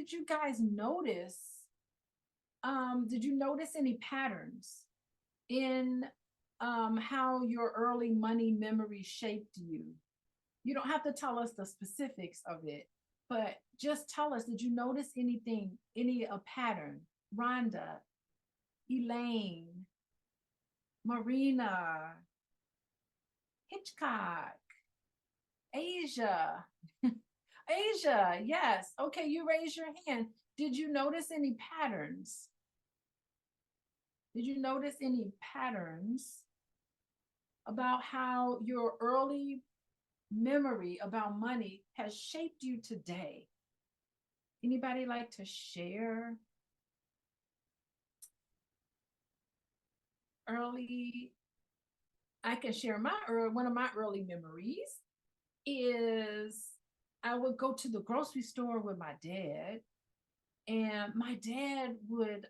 did you guys notice? Did you notice any patterns in how your early money memory shaped you? You don't have to tell us the specifics of it, but just tell us, did you notice anything, any a pattern? Rhonda, Elaine, Marina, Hitchcock, Asia. Asia, yes. Okay, you raise your hand. Did you notice any patterns? Did you notice any patterns about how your early memory about money has shaped you today? Anybody like to share early? I can share my one of my early memories is I would go to the grocery store with my dad, and my dad would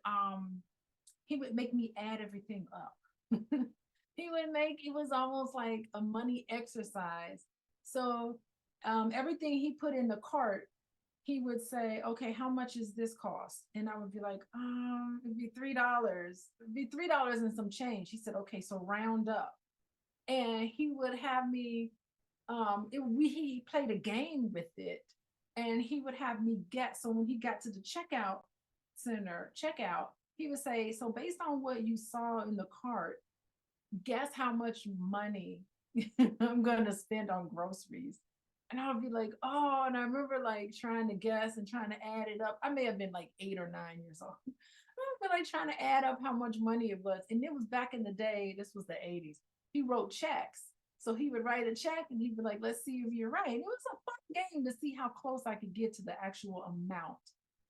he would make me add everything up. He would make it was almost like a money exercise. So everything he put in the cart, he would say, okay, how much is this cost? And I would be like, it'd be $3. It'd be $3 and some change. He said, okay, so round up. And he would have me he played a game with it, and he would have me guess. So when he got to the checkout, he would say, so based on what you saw in the cart, guess how much money I'm going to spend on groceries. And I would be like, oh, and I remember like trying to guess and trying to add it up. I may have been like 8 or 9 years old. But like trying to add up how much money it was. And it was back in the day, this was the 80s. He wrote checks. So he would write a check and he'd be like, let's see if you're right. And it was a fun game to see how close I could get to the actual amount.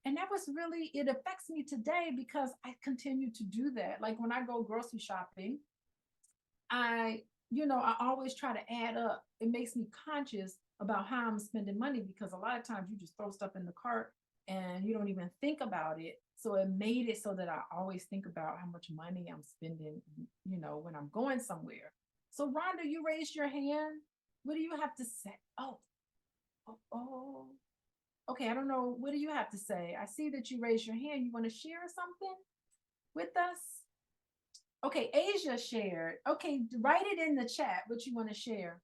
And that was really, it affects me today because I continue to do that. Like when I go grocery shopping, I always try to add up. It makes me conscious about how I'm spending money because a lot of times you just throw stuff in the cart and you don't even think about it. So it made it so that I always think about how much money I'm spending, when I'm going somewhere. So Rhonda, you raised your hand. What do you have to say? Oh. Okay, I don't know. What do you have to say? I see that you raised your hand. You want to share something with us? Okay, Asia shared. Okay, write it in the chat what you want to share.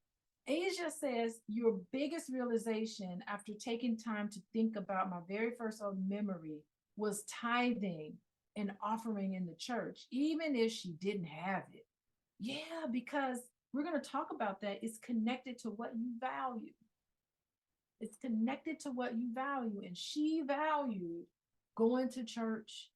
Asia says, your biggest realization after taking time to think about my very first memory was tithing and offering in the church, even if she didn't have it. Yeah, because we're going to talk about that. It's connected to what you value. It's connected to what you value. And she valued going to church